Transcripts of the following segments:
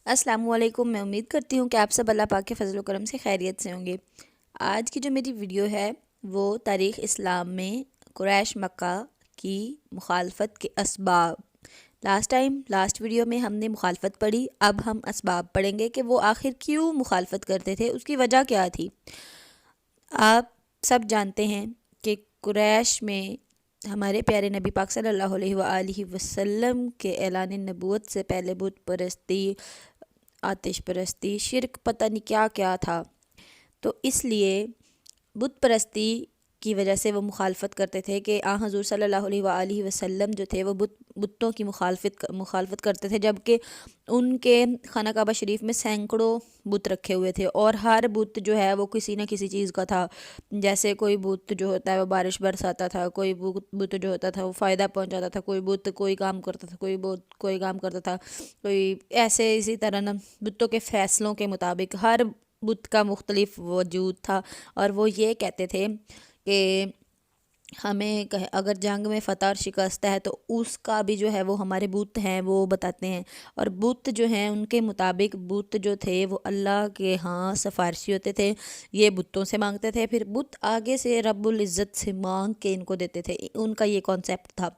السلام علیکم۔ میں امید کرتی ہوں کہ آپ سب اللہ پاک کے فضل و کرم سے خیریت سے ہوں گے۔ آج کی جو میری ویڈیو ہے وہ تاریخ اسلام میں قریش مکہ کی مخالفت کے اسباب۔ لاسٹ ویڈیو میں ہم نے مخالفت پڑھی، اب ہم اسباب پڑھیں گے کہ وہ آخر کیوں مخالفت کرتے تھے، اس کی وجہ کیا تھی۔ آپ سب جانتے ہیں کہ قریش میں ہمارے پیارے نبی پاک صلی اللہ علیہ وآلہ وسلم کے اعلان نبوت سے پہلے بت پرستی، آتش پرستی، شرک، پتہ نہیں کیا کیا تھا۔ تو اس لیے بت پرستی کی وجہ سے وہ مخالفت کرتے تھے کہ حضور صلی اللہ علیہ وآلہ وسلم جو تھے وہ بتوں کی مخالفت کرتے تھے، جبکہ ان کے خانہ کعبہ شریف میں سینکڑوں بت رکھے ہوئے تھے، اور ہر بت جو ہے وہ کسی نہ کسی چیز کا تھا۔ جیسے کوئی بت جو ہوتا ہے وہ بارش برساتا تھا، کوئی بت جو ہوتا تھا وہ فائدہ پہنچاتا تھا، کوئی بت کوئی کام کرتا تھا، کوئی بت کوئی کام کرتا تھا، کوئی ایسے اسی طرح نا بتوں کے فیصلوں کے مطابق ہر بت کا مختلف وجود تھا۔ اور وہ یہ کہتے تھے کہ ہمیں اگر جنگ میں فتح اور شکست ہے تو اس کا بھی جو ہے وہ ہمارے بت ہیں وہ بتاتے ہیں، اور بت جو ہیں ان کے مطابق بت جو تھے وہ اللہ کے ہاں سفارشی ہوتے تھے، یہ بتوں سے مانگتے تھے، پھر بت آگے سے رب العزت سے مانگ کے ان کو دیتے تھے، ان کا یہ کانسیپٹ تھا۔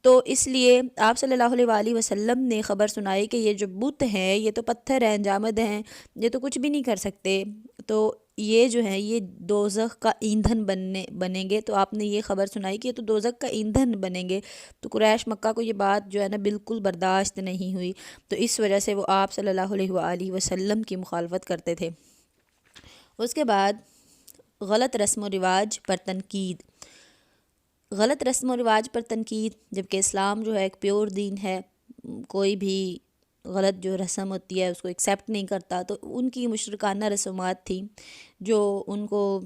تو اس لیے آپ صلی اللہ علیہ وآلہ وسلم نے خبر سنائی کہ یہ جو بت ہیں یہ تو پتھر ہیں، جامد ہیں، یہ تو کچھ بھی نہیں کر سکتے، تو یہ جو ہے یہ دوزخ کا ایندھن بنیں گے۔ تو آپ نے یہ خبر سنائی کہ یہ تو دوزخ کا ایندھن بنیں گے۔ تو قریش مکہ کو یہ بات جو ہے نا بالکل برداشت نہیں ہوئی، تو اس وجہ سے وہ آپ صلی اللہ علیہ وآلہ وسلم کی مخالفت کرتے تھے۔ اس کے بعد غلط رسم و رواج پر تنقید۔ غلط رسم و رواج پر تنقید، جبکہ اسلام جو ہے ایک پیور دین ہے، کوئی بھی غلط جو رسم ہوتی ہے اس کو ایکسیپٹ نہیں کرتا، تو ان کی مشرکانہ رسومات تھیں جو ان کو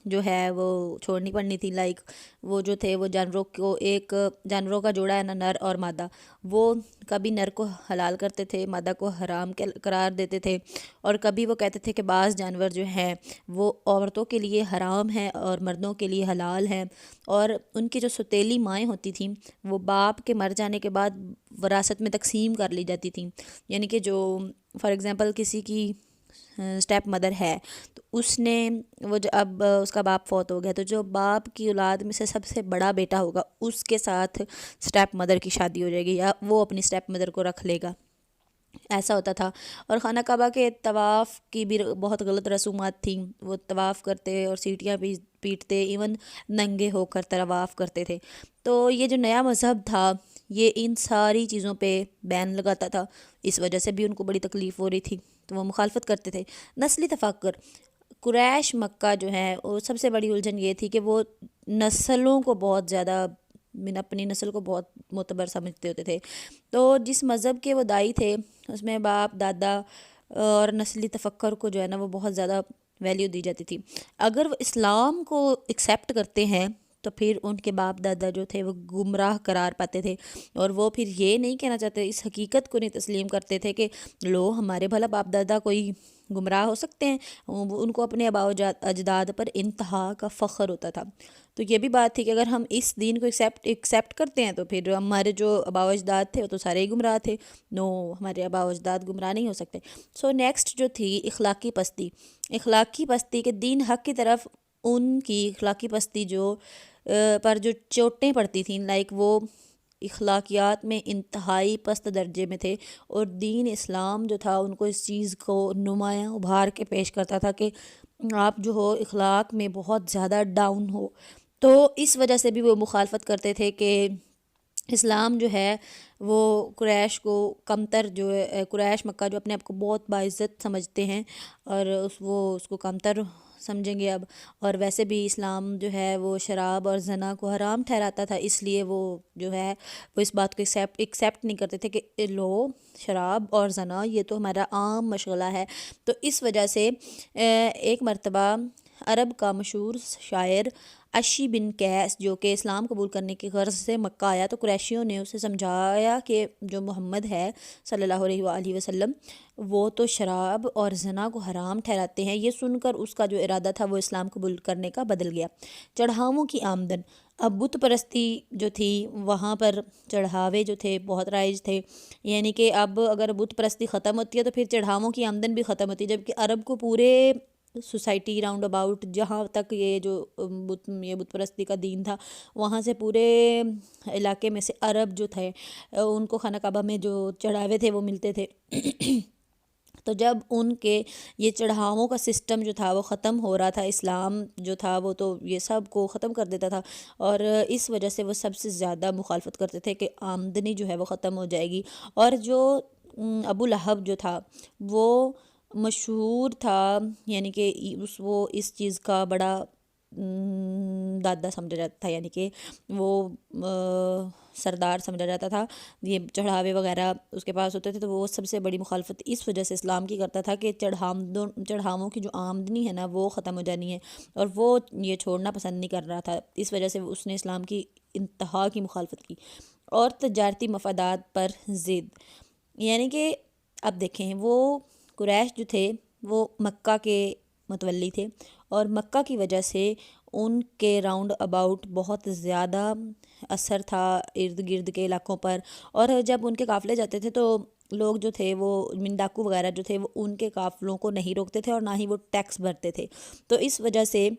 جو ہے وہ چھوڑنی پڑنی تھی۔ لائک وہ جو تھے وہ جانوروں کا جوڑا ہے نا، نر اور مادہ، وہ کبھی نر کو حلال کرتے تھے، مادہ کو حرام قرار دیتے تھے، اور کبھی وہ کہتے تھے کہ بعض جانور جو ہیں وہ عورتوں کے لیے حرام ہیں اور مردوں کے لیے حلال ہیں، اور ان کی جو ستیلی مائیں ہوتی تھیں وہ باپ کے مر جانے کے بعد وراثت میں تقسیم کر لی جاتی تھیں۔ یعنی کہ جو فار ایگزامپل کسی کی اسٹیپ مدر ہے تو اس نے وہ جو اب اس کا باپ فوت ہو گیا، تو جو باپ کی اولاد میں سے سب سے بڑا بیٹا ہوگا اس کے ساتھ اسٹیپ مدر کی شادی ہو جائے گی، یا وہ اپنی اسٹیپ مدر کو رکھ لے گا، ایسا ہوتا تھا۔ اور خانہ کعبہ کے طواف کی بھی بہت غلط رسومات تھیں، وہ طواف کرتے اور سیٹیاں بھی پیٹتے، ایون ننگے ہو کر طواف کرتے تھے۔ تو یہ جو نیا مذہب تھا یہ ان ساری چیزوں پہ بین لگاتا تھا، اس وجہ سے بھی ان کو بڑی تکلیف ہو رہی تھی، تو وہ مخالفت کرتے تھے۔ نسلی تفکر، قریش مکہ جو ہے وہ سب سے بڑی الجھن یہ تھی کہ وہ نسلوں کو بہت زیادہ اپنی نسل کو بہت معتبر سمجھتے ہوتے تھے، تو جس مذہب کے وہ دائی تھے اس میں باپ دادا اور نسلی تفکر کو جو ہے نا وہ بہت زیادہ ویلیو دی جاتی تھی۔ اگر وہ اسلام کو ایکسیپٹ کرتے ہیں تو پھر ان کے باپ دادا جو تھے وہ گمراہ قرار پاتے تھے، اور وہ پھر یہ نہیں کہنا چاہتے، اس حقیقت کو نہیں تسلیم کرتے تھے کہ لو ہمارے بھلا باپ دادا کوئی گمراہ ہو سکتے ہیں، ان کو اپنے آباء و اجداد پر انتہا کا فخر ہوتا تھا۔ تو یہ بھی بات تھی کہ اگر ہم اس دین کو ایکسیپٹ کرتے ہیں تو پھر ہمارے جو آباء و اجداد تھے وہ تو سارے ہی گمراہ تھے، ہمارے آباء و اجداد گمراہ نہیں ہو سکتے۔ نیکسٹ جو تھی اخلاقی پستی۔ اخلاقی پستی کے دین حق کی طرف ان کی اخلاقی پستی پر جو چوٹیں پڑتی تھیں، لائک وہ اخلاقیات میں انتہائی پست درجے میں تھے، اور دین اسلام جو تھا ان کو اس چیز کو نمایاں ابھار کے پیش کرتا تھا کہ آپ جو ہو اخلاق میں بہت زیادہ ڈاؤن ہو، تو اس وجہ سے بھی وہ مخالفت کرتے تھے کہ اسلام جو ہے وہ قریش کو کمتر، جو قریش مکہ جو اپنے آپ کو بہت باعزت سمجھتے ہیں اور اس کو کمتر سمجھیں گے اب، اور ویسے بھی اسلام جو ہے وہ شراب اور زنا کو حرام ٹھہراتا تھا، اس لیے وہ جو ہے وہ اس بات کو ایکسیپٹ نہیں کرتے تھے کہ لو شراب اور زنا یہ تو ہمارا عام مشغلہ ہے۔ تو اس وجہ سے ایک مرتبہ عرب کا مشہور شاعر عشی بن قیس جو کہ اسلام قبول کرنے کی غرض سے مکہ آیا، تو قریشیوں نے اسے سمجھایا کہ جو محمد ہے صلی اللہ علیہ وآلہ وسلم وہ تو شراب اور زنا کو حرام ٹھہراتے ہیں۔ یہ سن کر اس کا جو ارادہ تھا وہ اسلام قبول کرنے کا بدل گیا۔ چڑھاووں کی آمدن، اب بت پرستی جو تھی وہاں پر چڑھاوے جو تھے بہت رائج تھے، یعنی کہ اب اگر بت پرستی ختم ہوتی ہے تو پھر چڑھاووں کی آمدن بھی ختم ہوتی ہے، جبکہ عرب کو پورے سوسائٹی راؤنڈ اباؤٹ جہاں تک یہ جو بت پرستی کا دین تھا وہاں سے پورے علاقے میں سے عرب جو تھے ان کو خانہ کعبہ میں جو چڑھاوے تھے وہ ملتے تھے۔ تو جب ان کے یہ چڑھاووں کا سسٹم جو تھا وہ ختم ہو رہا تھا، اسلام جو تھا وہ تو یہ سب کو ختم کر دیتا تھا، اور اس وجہ سے وہ سب سے زیادہ مخالفت کرتے تھے کہ آمدنی جو ہے وہ ختم ہو جائے گی۔ اور جو ابو لہب جو تھا وہ مشہور تھا، یعنی کہ وہ اس چیز کا بڑا دادا سمجھا جاتا تھا، یعنی کہ وہ سردار سمجھا جاتا تھا، یہ چڑھاوے وغیرہ اس کے پاس ہوتے تھے، تو وہ سب سے بڑی مخالفت اس وجہ سے اسلام کی کرتا تھا کہ چڑھاووں کی جو آمدنی ہے نا وہ ختم ہو جانی ہے، اور وہ یہ چھوڑنا پسند نہیں کر رہا تھا، اس وجہ سے اس نے اسلام کی انتہا کی مخالفت کی۔ اور تجارتی مفادات پر ضد، یعنی کہ اب دیکھیں وہ قریش جو تھے وہ مکہ کے متولی تھے، اور مکہ کی وجہ سے ان کے راؤنڈ اباؤٹ بہت زیادہ اثر تھا ارد گرد کے علاقوں پر، اور جب ان کے قافلے جاتے تھے تو لوگ جو تھے وہ ڈاکو وغیرہ جو تھے وہ ان کے قافلوں کو نہیں روکتے تھے اور نہ ہی وہ ٹیکس بھرتے تھے، تو اس وجہ سے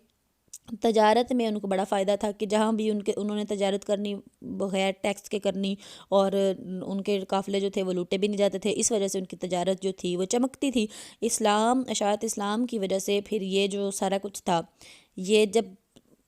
تجارت میں ان کو بڑا فائدہ تھا کہ جہاں بھی انہوں نے تجارت کرنی بغیر ٹیکس کے کرنی، اور ان کے قافلے جو تھے وہ لوٹے بھی نہیں جاتے تھے، اس وجہ سے ان کی تجارت جو تھی وہ چمکتی تھی۔ اشاعت اسلام کی وجہ سے پھر یہ جو سارا کچھ تھا، یہ جب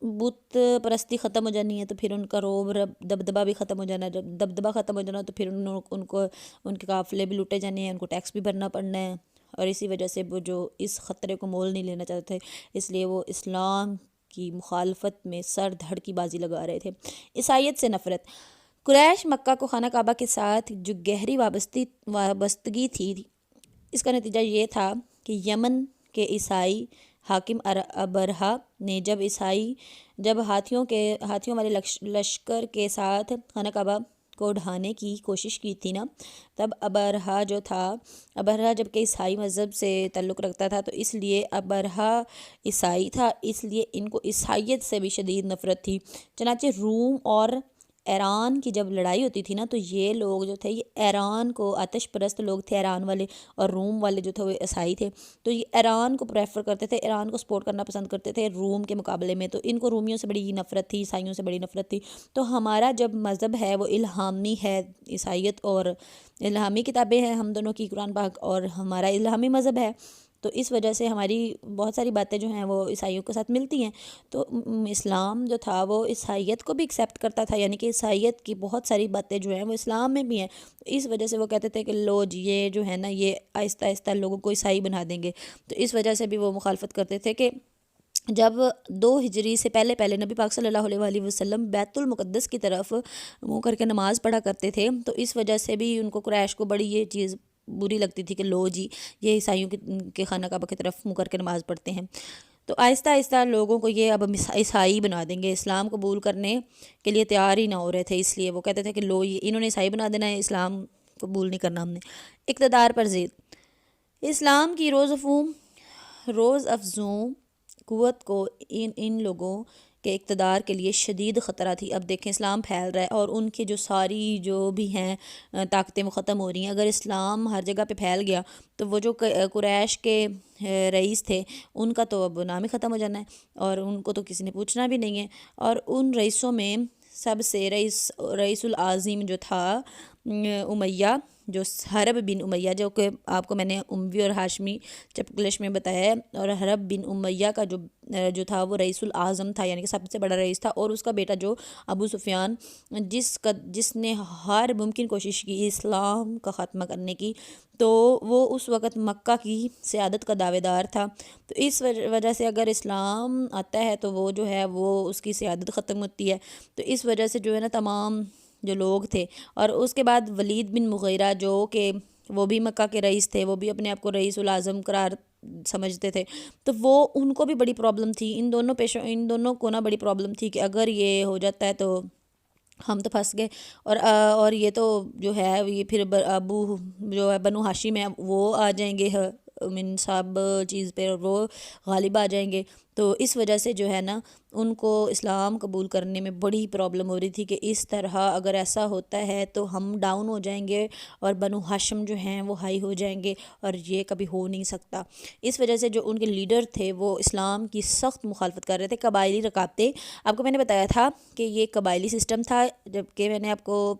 بت پرستی ختم ہو جانی ہے تو پھر ان کا روب دبدبہ بھی ختم ہو جانا، جب دبدبہ ختم ہو جانا تو پھر ان کو ان کے قافلے بھی لوٹے جانے ہیں، ان کو ٹیکس بھی بھرنا پڑنا ہے، اور اسی وجہ سے وہ جو اس خطرے کو مول نہیں لینا چاہتے تھے، اس لیے وہ اسلام کی مخالفت میں سر دھڑ کی بازی لگا رہے تھے۔ عیسائیت سے نفرت، قریش مکہ کو خانہ کعبہ کے ساتھ جو گہری وابستگی تھی، اس کا نتیجہ یہ تھا کہ یمن کے عیسائی حاکم ابرہہ نے جب ہاتھیوں والے لشکر کے ساتھ خانہ کعبہ کو ڈھانے کی کوشش کی تھی نا، تب ابرہہ جب کہ عیسائی مذہب سے تعلق رکھتا تھا، تو اس لیے ابرہہ عیسائی تھا، اس لیے ان کو عیسائیت سے بھی شدید نفرت تھی۔ چنانچہ روم اور ایران کی جب لڑائی ہوتی تھی نا، تو یہ لوگ جو تھے یہ ایران کو، آتش پرست لوگ تھے ایران والے، اور روم والے جو تھے وہ عیسائی تھے، تو یہ ایران کو پریفر کرتے تھے، ایران کو سپورٹ کرنا پسند کرتے تھے روم کے مقابلے میں، تو ان کو رومیوں سے بڑی نفرت تھی، عیسائیوں سے بڑی نفرت تھی۔ تو ہمارا جب مذہب ہے وہ الہامی ہے، عیسائیت اور الہامی کتابیں ہیں ہم دونوں کی، قرآن پاک، اور ہمارا الہامی مذہب ہے، تو اس وجہ سے ہماری بہت ساری باتیں جو ہیں وہ عیسائیوں کے ساتھ ملتی ہیں، تو اسلام جو تھا وہ عیسائیت کو بھی ایکسیپٹ کرتا تھا، یعنی کہ عیسائیت کی بہت ساری باتیں جو ہیں وہ اسلام میں بھی ہیں، اس وجہ سے وہ کہتے تھے کہ لو جی یہ جو ہے نا یہ آہستہ آہستہ لوگوں کو عیسائی بنا دیں گے، تو اس وجہ سے بھی وہ مخالفت کرتے تھے کہ جب 2 ہجری سے پہلے نبی پاک صلی اللہ علیہ وآلہ وسلم بیت المقدس کی طرف منہ کر کے نماز پڑھا کرتے تھے، تو اس وجہ سے بھی ان کو قریش کو بڑی یہ چیز بری لگتی تھی کہ لو جی یہ عیسائیوں کے خانہ کعبہ کی طرف منہ کر کے نماز پڑھتے ہیں، تو آہستہ آہستہ لوگوں کو یہ اب عیسائی بنا دیں گے، اسلام قبول کرنے کے لیے تیار ہی نہ ہو رہے تھے، اس لیے وہ کہتے تھے کہ لو یہ انہوں نے عیسائی بنا دینا ہے، اسلام قبول نہیں کرنا ہم نے۔ اقتدار پر ضد، اسلام کی روز افزوں قوت کو ان لوگوں کے اقتدار کے لیے شدید خطرہ تھی۔ اب دیکھیں اسلام پھیل رہا ہے اور ان کی جو ساری جو بھی ہیں طاقتیں وہ ختم ہو رہی ہیں، اگر اسلام ہر جگہ پہ پھیل گیا تو وہ جو قریش کے رئیس تھے ان کا تو اب نام ہی ختم ہو جانا ہے، اور ان کو تو کسی نے پوچھنا بھی نہیں ہے، اور ان رئیسوں میں سب سے رئیس العظیم جو تھا امیہ، جو حرب بن امیہ، جو کہ آپ کو میں نے اموی اور ہاشمی چپکلش میں بتایا ہے، اور حرب بن امیہ کا جو تھا وہ رئیس العظم تھا، یعنی کہ سب سے بڑا رئیس تھا، اور اس کا بیٹا جو ابو سفیان، جس نے ہر ممکن کوشش کی اسلام کا خاتمہ کرنے کی، تو وہ اس وقت مکہ کی سیادت کا دعوے دار تھا، تو اس وجہ سے اگر اسلام آتا ہے تو وہ جو ہے وہ اس کی سیادت ختم ہوتی ہے، تو اس وجہ سے جو ہے نا تمام جو لوگ تھے، اور اس کے بعد ولید بن مغیرہ جو کہ وہ بھی مکہ کے رئیس تھے، وہ بھی اپنے آپ کو رئیس الاعظم قرار سمجھتے تھے، تو وہ ان کو بھی بڑی پرابلم تھی، ان دونوں کو نا بڑی پرابلم تھی کہ اگر یہ ہو جاتا ہے تو ہم تو پھنس گئے، اور یہ تو جو ہے یہ پھر ابو جو ہے بنو ہاشم ہے وہ آ جائیں گے من سب چیز پہ، اور وہ غالب آ جائیں گے، تو اس وجہ سے جو ہے نا ان کو اسلام قبول کرنے میں بڑی پرابلم ہو رہی تھی کہ اس طرح اگر ایسا ہوتا ہے تو ہم ڈاؤن ہو جائیں گے اور بنو ہاشم جو ہیں وہ ہائی ہو جائیں گے، اور یہ کبھی ہو نہیں سکتا۔ اس وجہ سے جو ان کے لیڈر تھے وہ اسلام کی سخت مخالفت کر رہے تھے۔ قبائلی رکابتیں، آپ کو میں نے بتایا تھا کہ یہ قبائلی سسٹم تھا، جبکہ میں نے آپ کو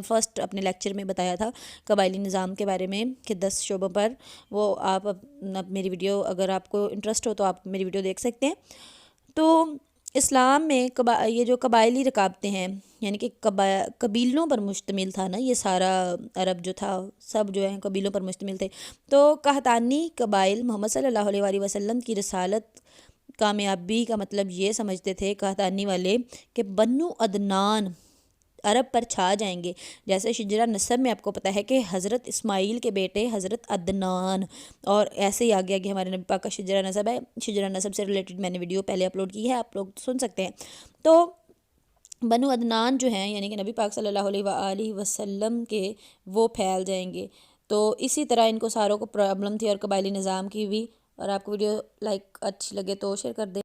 فرسٹ اپنے لیکچر میں بتایا تھا قبائلی نظام کے بارے میں کہ 10 شعبوں پر، وہ آپ میری ویڈیو اگر آپ کو انٹرسٹ ہو تو آپ میری ویڈیو دیکھ سکتے ہیں۔ تو اسلام میں یہ جو قبائلی رکابتیں ہیں، یعنی کہ قبیلوں پر مشتمل تھا نا، یہ سارا عرب جو تھا سب جو ہے قبیلوں پر مشتمل تھے، تو قحطانی قبائل محمد صلی اللہ علیہ وآلہ وسلم کی رسالت کامیابی کا مطلب یہ سمجھتے تھے قحطانی والے کہ بنو عدنان عرب پر چھا جائیں گے، جیسے شجرہ نسب میں آپ کو پتہ ہے کہ حضرت اسماعیل کے بیٹے حضرت عدنان، اور ایسے ہی آگے ہمارے نبی پاک کا شجرہ نسب ہے، شجرہ نسب سے ریلیٹڈ میں نے ویڈیو پہلے اپلوڈ کی ہے، آپ لوگ سن سکتے ہیں۔ تو بنو عدنان جو ہیں یعنی کہ نبی پاک صلی اللہ علیہ وآلہ وسلم کے، وہ پھیل جائیں گے، تو اسی طرح ان کو ساروں کو پرابلم تھی، اور قبائلی نظام کی بھی۔ اور آپ کو ویڈیو لائک اچھی لگے تو شیئر کر دیں۔